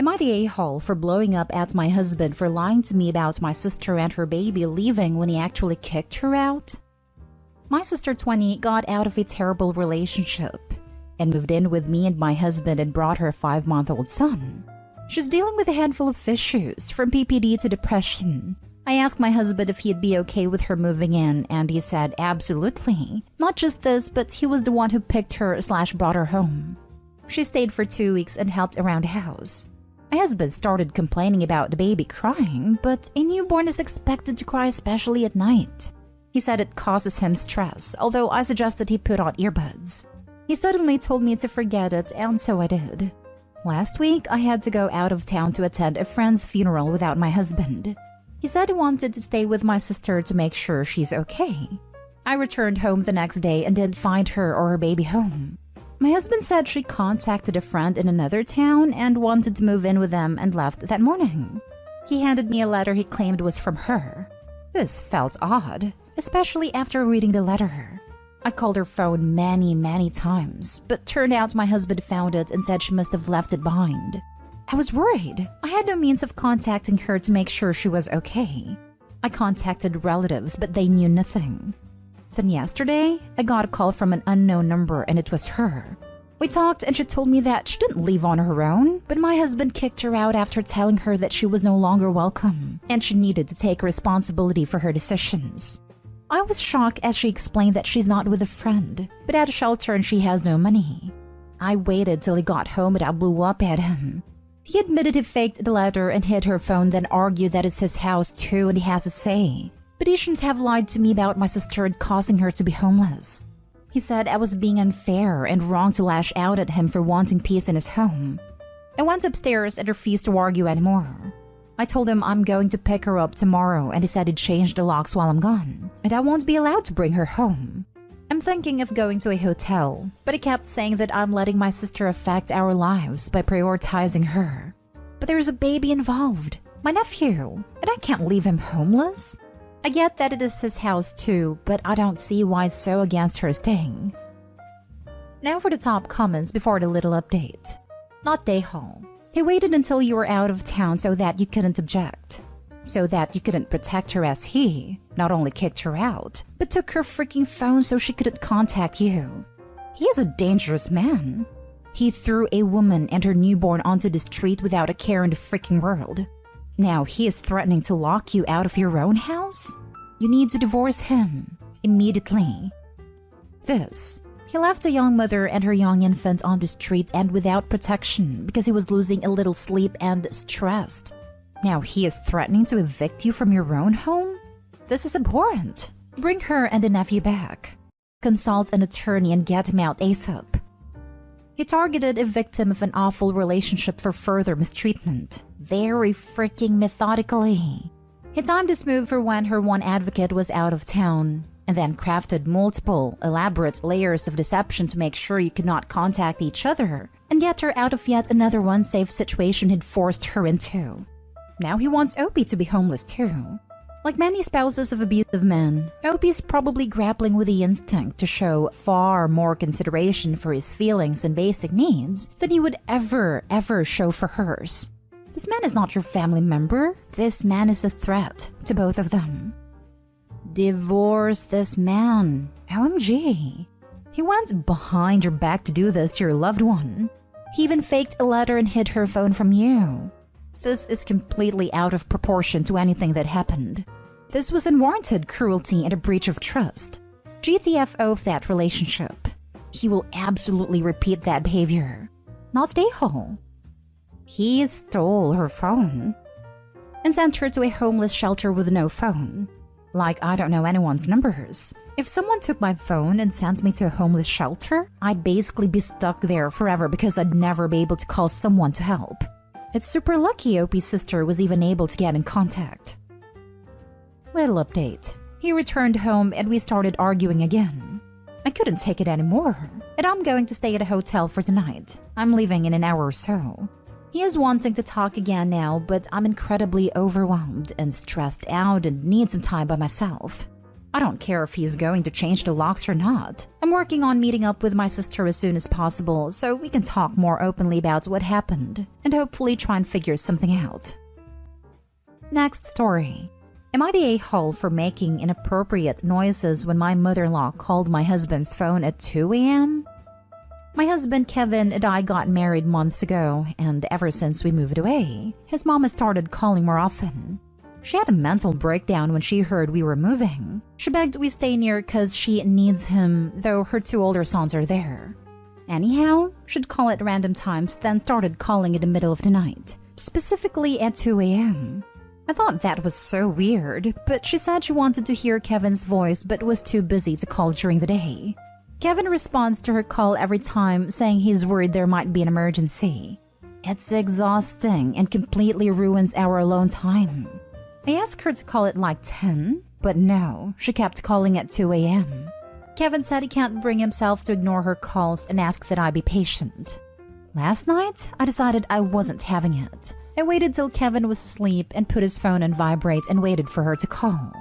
Am I the a-hole for blowing up at my husband for lying to me about my sister and her baby leaving when he actually kicked her out? My sister 20 got out of a terrible relationship and moved in with me and my husband and brought her a 5-month-old son. She's dealing with a handful of issues, from PPD to depression. I asked my husband if he'd be okay with her moving in, and he said absolutely. Not just this, but he was the one who picked her/brought her home. She stayed for 2 weeks and helped around the house. My husband started complaining about the baby crying, but a newborn is expected to cry especially at night. He said it causes him stress, although I suggested he put on earbuds. He suddenly told me to forget it, and so I did. Last week, I had to go out of town to attend a friend's funeral without my husband. He said he wanted to stay with my sister to make sure she's okay. I returned home the next day and didn't find her or her baby home. My husband said she contacted a friend in another town and wanted to move in with them and left that morning. He handed me a letter he claimed was from her. This felt odd, especially after reading the letter. I called her phone many times, but turned out my husband found it and said she must have left it behind. I was worried. I had no means of contacting her to make sure she was okay. I contacted relatives, but they knew nothing. Then yesterday, I got a call from an unknown number and it was her. We talked and she told me that she didn't leave on her own, but my husband kicked her out after telling her that she was no longer welcome and she needed to take responsibility for her decisions. I was shocked as she explained that she's not with a friend, but at a shelter and she has no money. I waited till he got home and I blew up at him. He admitted he faked the letter and hid her phone, then argued that it's his house too and he has a say. But he shouldn't have lied to me about my sister and causing her to be homeless. He said I was being unfair and wrong to lash out at him for wanting peace in his home. I went upstairs and refused to argue anymore. I told him I'm going to pick her up tomorrow and he said he'd change the locks while I'm gone, and I won't be allowed to bring her home. I'm thinking of going to a hotel, but he kept saying that I'm letting my sister affect our lives by prioritizing her. But there's a baby involved, my nephew, and I can't leave him homeless. I get that it is his house too, but I don't see why he's so against her staying. Now for the top comments before the little update. Not Dayhall. He waited until you were out of town so that you couldn't object. So that you couldn't protect her, as he not only kicked her out, but took her freaking phone so she couldn't contact you. He is a dangerous man. He threw a woman and her newborn onto the street without a care in the freaking world. Now he is threatening to lock you out of your own house? You need to divorce him immediately. He left a young mother and her young infant on the street and without protection because he was losing a little sleep and stressed. Now he is threatening to evict you from your own home? This is abhorrent. Bring her and the nephew back. Consult an attorney and get him out ASAP. He targeted a victim of an awful relationship for further mistreatment. Very freaking methodically. He timed this move for when her one advocate was out of town, and then crafted multiple, elaborate layers of deception to make sure you could not contact each other and get her out of yet another unsafe situation he'd forced her into. Now he wants Opie to be homeless too. Like many spouses of abusive men, Opie's probably grappling with the instinct to show far more consideration for his feelings and basic needs than he would ever show for hers. This man is not your family member. This man is a threat to both of them. Divorce this man. OMG. He went behind your back to do this to your loved one. He even faked a letter and hid her phone from you. This is completely out of proportion to anything that happened. This was unwarranted cruelty and a breach of trust. GTFO of that relationship. He will absolutely repeat that behavior. Not Dayhall. He stole her phone and sent her to a homeless shelter with no phone. Like I don't know anyone's numbers. If someone took my phone and sent me to a homeless shelter, I'd basically be stuck there forever because I'd never be able to call someone to help. It's super lucky Opie's sister was even able to get in contact. Little update. He returned home and we started arguing again. I couldn't take it anymore, and I'm going to stay at a hotel for tonight. I'm leaving in an hour or so. He is wanting to talk again now, but I'm incredibly overwhelmed and stressed out and need some time by myself. I don't care if he's going to change the locks or not. I'm working on meeting up with my sister as soon as possible so we can talk more openly about what happened and hopefully try and figure something out. Next story. Am I the a-hole for making inappropriate noises when my mother-in-law called my husband's phone at 2 a.m.? My husband Kevin and I got married months ago, and ever since we moved away, his mom has started calling more often. She had a mental breakdown when she heard we were moving. She begged we stay near because she needs him, though her 2 older sons are there. Anyhow, she'd call at random times, then started calling in the middle of the night, specifically at 2 a.m. I thought that was so weird, but she said she wanted to hear Kevin's voice but was too busy to call during the day. Kevin responds to her call every time, saying he's worried there might be an emergency. It's exhausting and completely ruins our alone time. I asked her to call at like 10, but no, she kept calling at 2 a.m. Kevin said he can't bring himself to ignore her calls and asked that I be patient. Last night, I decided I wasn't having it. I waited till Kevin was asleep and put his phone on vibrate and waited for her to call.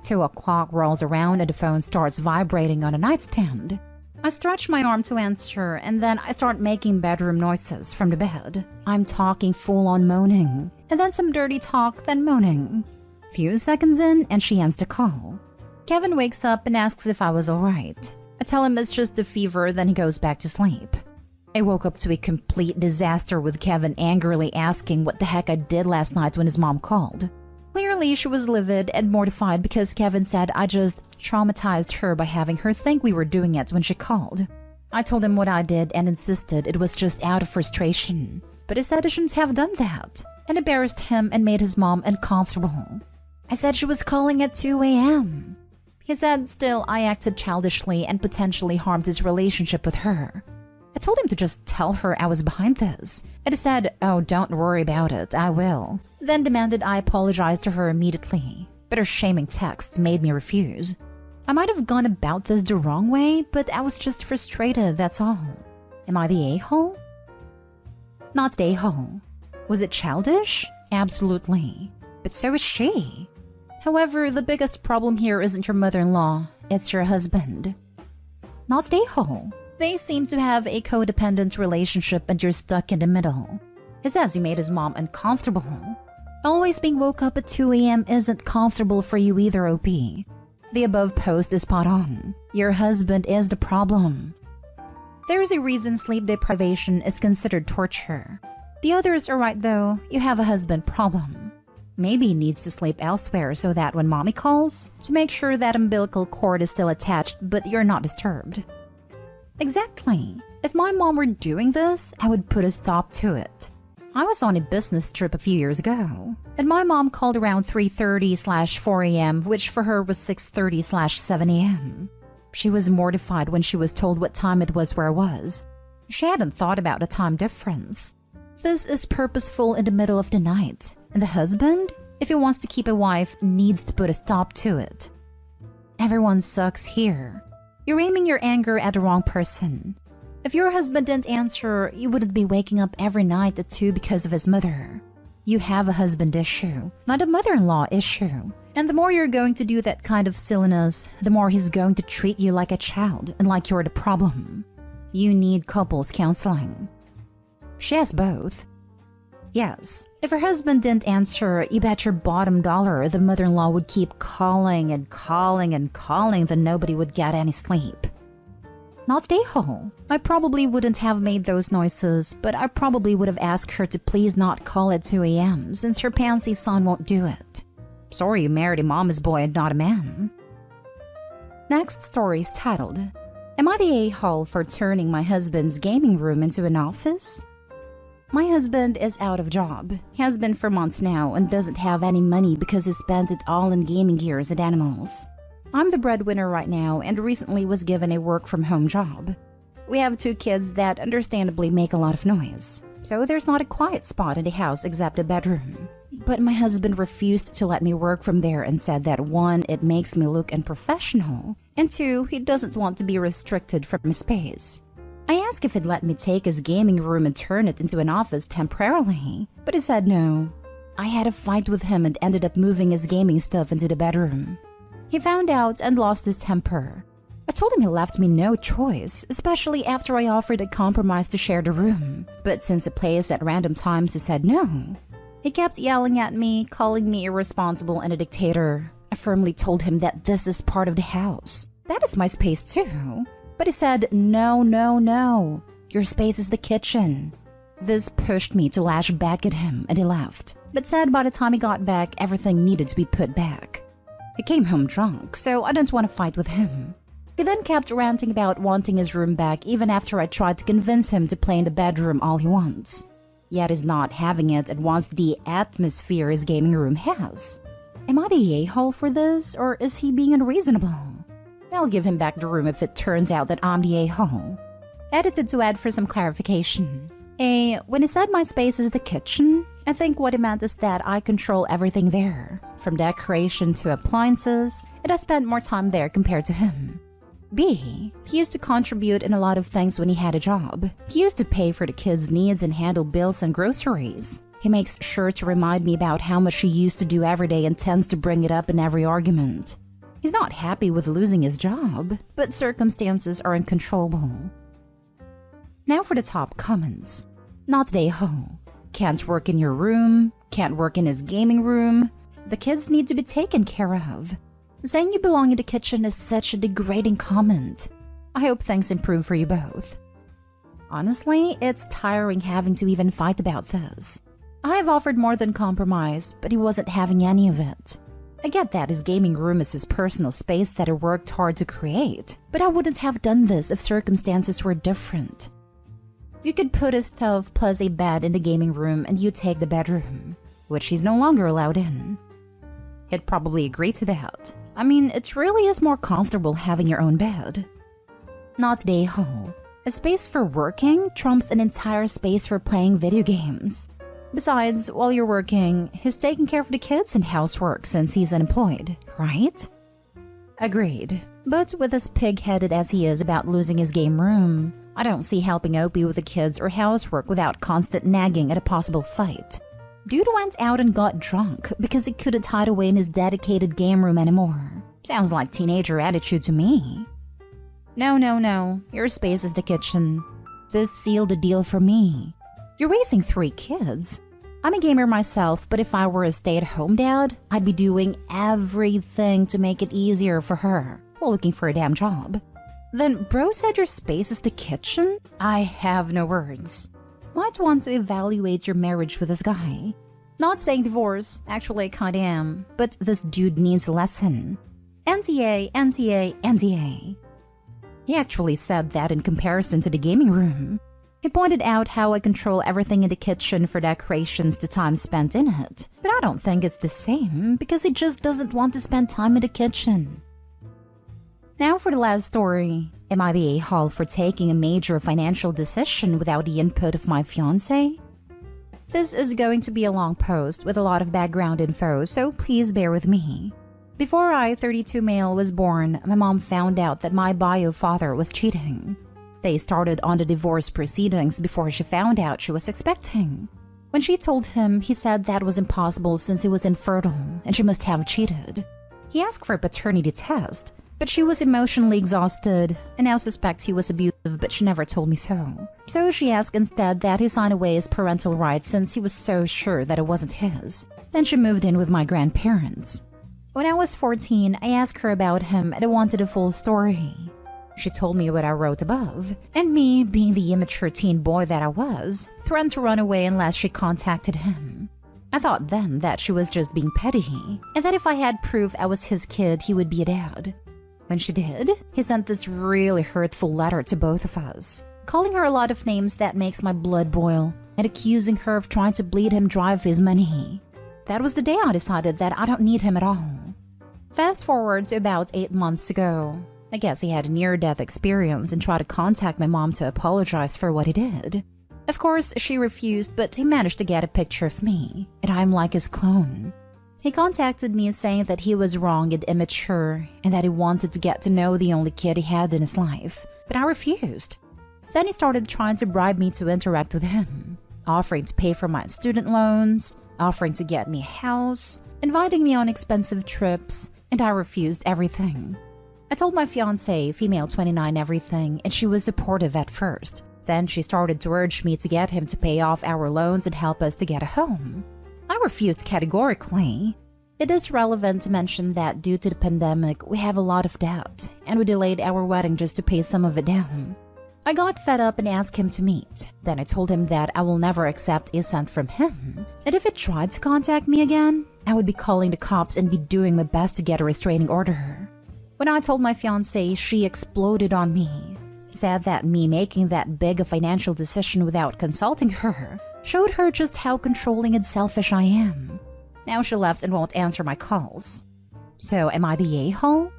2 o'clock rolls around and the phone starts vibrating on a nightstand. I stretch my arm to answer and then I start making bedroom noises from the bed. I'm talking full-on moaning, and then some dirty talk, then moaning. Few seconds in and she ends the call. Kevin wakes up and asks if I was alright. I tell him it's just a fever, then he goes back to sleep. I woke up to a complete disaster with Kevin angrily asking what the heck I did last night when his mom called. Clearly, she was livid and mortified because Kevin said I just traumatized her by having her think we were doing it when she called. I told him what I did and insisted it was just out of frustration, but he said I shouldn't have done that and embarrassed him and made his mom uncomfortable. I said she was calling at 2 a.m. He said still I acted childishly and potentially harmed his relationship with her. I told him to just tell her I was behind this. And he said, oh, don't worry about it, I will. Then demanded I apologize to her immediately. But her shaming texts made me refuse. I might have gone about this the wrong way, but I was just frustrated, that's all. Am I the a-hole? Not the a-hole. Was it childish? Absolutely. But so is she. However, the biggest problem here isn't your mother-in-law, it's your husband. Not the a-hole. They seem to have a codependent relationship and you're stuck in the middle. He says he made his mom uncomfortable. Always being woke up at 2 a.m. isn't comfortable for you either, OP. The above post is spot on. Your husband is the problem. There is a reason sleep deprivation is considered torture. The others are right though, you have a husband problem. Maybe he needs to sleep elsewhere so that when mommy calls, to make sure that umbilical cord is still attached but you're not disturbed. Exactly. If my mom were doing this, I would put a stop to it. I was on a business trip a few years ago, and my mom called around 3:30/4 a.m., which for her was 6:30/7 a.m. She was mortified when she was told what time it was where I was. She hadn't thought about the time difference. This is purposeful in the middle of the night, and the husband, if he wants to keep a wife, needs to put a stop to it. Everyone sucks here. You're aiming your anger at the wrong person. If your husband didn't answer, you wouldn't be waking up every night at 2 because of his mother. You have a husband issue, not a mother-in-law issue. And the more you're going to do that kind of silliness, the more he's going to treat you like a child and like you're the problem. You need couples counseling. She has both. Yes, if her husband didn't answer, you bet your bottom dollar the mother-in-law would keep calling and calling and calling, then nobody would get any sleep. Not the a-hole. I probably wouldn't have made those noises, but I probably would have asked her to please not call at 2 a.m. since her pansy son won't do it. Sorry you married a mama's boy and not a man. Next story is titled, Am I the a-hole for turning my husband's gaming room into an office? My husband is out of job, has been for months now, and doesn't have any money because he spent it all in gaming gears and animals. I'm the breadwinner right now and recently was given a work-from-home job. We have 2 kids that understandably make a lot of noise, so there's not a quiet spot in the house except a bedroom. But my husband refused to let me work from there and said that 1, it makes me look unprofessional, and 2, he doesn't want to be restricted from his space. I asked if he'd let me take his gaming room and turn it into an office temporarily, but he said no. I had a fight with him and ended up moving his gaming stuff into the bedroom. He found out and lost his temper. I told him he left me no choice, especially after I offered a compromise to share the room. But since it plays at random times, he said no. He kept yelling at me, calling me irresponsible and a dictator. I firmly told him that this is part of the house. That is my space too. But he said, no, no, no. Your space is the kitchen. This pushed me to lash back at him and he left. But said by the time he got back, everything needed to be put back. He came home drunk, so I didn't want to fight with him. He then kept ranting about wanting his room back even after I tried to convince him to play in the bedroom all he wants. Yet he's not having it and wants the atmosphere his gaming room has. Am I the a-hole for this, or is he being unreasonable? I'll give him back the room if it turns out that I'm the a-hole. Edited to add for some clarification. When he said my space is the kitchen, I think what he meant is that I control everything there. From decoration to appliances, and I spent more time there compared to him. B. He used to contribute in a lot of things when he had a job. He used to pay for the kids' needs and handle bills and groceries. He makes sure to remind me about how much he used to do every day and tends to bring it up in every argument. He's not happy with losing his job, but circumstances are uncontrollable. Now for the top comments. Not the a-hole. Can't work in your room. Can't work in his gaming room. The kids need to be taken care of. Saying you belong in the kitchen is such a degrading comment. I hope things improve for you both. Honestly, it's tiring having to even fight about this. I have offered more than compromise, but he wasn't having any of it. I get that his gaming room is his personal space that he worked hard to create, but I wouldn't have done this if circumstances were different. You could put his stove plus a bed in the gaming room and you take the bedroom, which he's no longer allowed in. He'd probably agree to that. I mean, it really is more comfortable having your own bed. Not the a-hole. A space for working trumps an entire space for playing video games. Besides, while you're working, he's taking care of the kids and housework since he's unemployed, right? Agreed. But with as pig-headed as he is about losing his game room, I don't see helping Opie with the kids or housework without constant nagging at a possible fight. Dude went out and got drunk because he couldn't hide away in his dedicated game room anymore. Sounds like teenager attitude to me. No, no, no. Your space is the kitchen. This sealed the deal for me. You're raising 3 kids. I'm a gamer myself, but if I were a stay-at-home dad, I'd be doing everything to make it easier for her while looking for a damn job. Then bro said your space is the kitchen? I have no words. Might want to evaluate your marriage with this guy. Not saying divorce, actually I kinda am, but this dude needs a lesson. NTA, NTA, NTA. He actually said that in comparison to the gaming room. He pointed out how I control everything in the kitchen for decorations to time spent in it. But I don't think it's the same because he just doesn't want to spend time in the kitchen. Now for the last story. Am I the a-hole for taking a major financial decision without the input of my fiancé? This is going to be a long post with a lot of background info, so please bear with me. Before I, 32 male, was born, my mom found out that my bio father was cheating. They started on the divorce proceedings before she found out she was expecting. When she told him, he said that was impossible since he was infertile and she must have cheated. He asked for a paternity test, but she was emotionally exhausted and now suspects he was abusive, but she never told me so. So she asked instead that he sign away his parental rights since he was so sure that it wasn't his. Then she moved in with my grandparents. When I was 14, I asked her about him and I wanted a full story. She told me what I wrote above, and me, being the immature teen boy that I was, threatened to run away unless she contacted him. I thought then that she was just being petty, and that if I had proof I was his kid, he would be a dad. When she did, he sent this really hurtful letter to both of us, calling her a lot of names that makes my blood boil, and accusing her of trying to bleed him dry of his money. That was the day I decided that I don't need him at all. Fast forward to about 8 months ago. I guess he had a near-death experience and tried to contact my mom to apologize for what he did. Of course, she refused, but he managed to get a picture of me, and I'm like his clone. He contacted me saying that he was wrong and immature, and that he wanted to get to know the only kid he had in his life, but I refused. Then he started trying to bribe me to interact with him, offering to pay for my student loans, offering to get me a house, inviting me on expensive trips, and I refused everything. I told my fiancé, female 29, everything, and she was supportive at first. Then she started to urge me to get him to pay off our loans and help us to get a home. I refused categorically. It is relevant to mention that due to the pandemic, we have a lot of debt, and we delayed our wedding just to pay some of it down. I got fed up and asked him to meet. Then I told him that I will never accept a cent from him, and if he tried to contact me again, I would be calling the cops and be doing my best to get a restraining order. When I told my fiancée, she exploded on me, said that me making that big a financial decision without consulting her showed her just how controlling and selfish I am. Now she left and won't answer my calls. So am I the a-hole?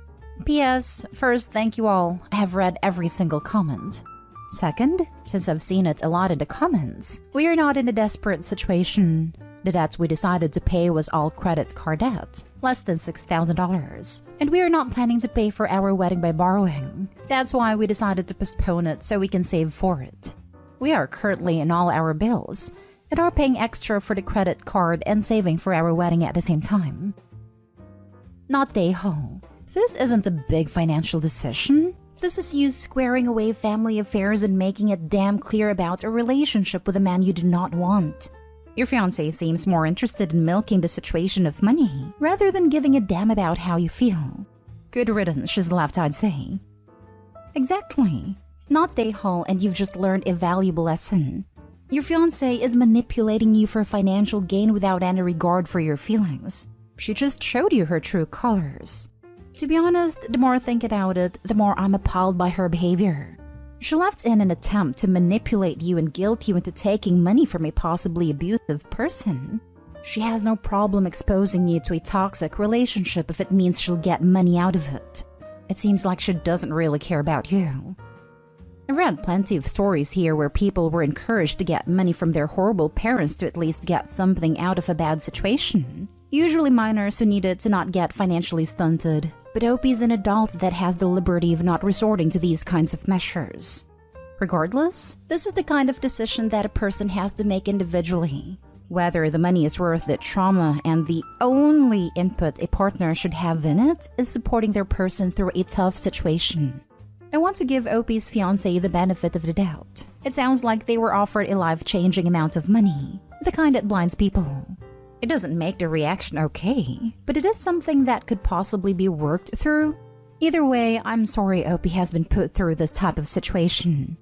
P.S. First, thank you all. I have read every single comment. Second, since I've seen it a lot in the comments, we are not in a desperate situation. The debt we decided to pay was all credit card debt, less than $6,000. And we are not planning to pay for our wedding by borrowing. That's why we decided to postpone it so we can save for it. We are currently in all our bills and are paying extra for the credit card and saving for our wedding at the same time. Not the a-hole. This isn't a big financial decision. This is you squaring away family affairs and making it damn clear about a relationship with a man you do not want. Your fiancé seems more interested in milking the situation of money rather than giving a damn about how you feel. Good riddance, she's left, I'd say. Exactly. Not the a-hole, and you've just learned a valuable lesson. Your fiancé is manipulating you for financial gain without any regard for your feelings. She just showed you her true colors. To be honest, the more I think about it, the more I'm appalled by her behavior. She left in an attempt to manipulate you and guilt you into taking money from a possibly abusive person. She has no problem exposing you to a toxic relationship if it means she'll get money out of it. It seems like she doesn't really care about you. I've read plenty of stories here where people were encouraged to get money from their horrible parents to at least get something out of a bad situation. Usually minors who needed to not get financially stunted, but Opie's an adult that has the liberty of not resorting to these kinds of measures. Regardless, this is the kind of decision that a person has to make individually. Whether the money is worth the trauma, and the only input a partner should have in it is supporting their person through a tough situation. I want to give Opie's fiancé the benefit of the doubt. It sounds like they were offered a life-changing amount of money, the kind that blinds people. It doesn't make the reaction okay, but it is something that could possibly be worked through. Either way, I'm sorry Opie has been put through this type of situation.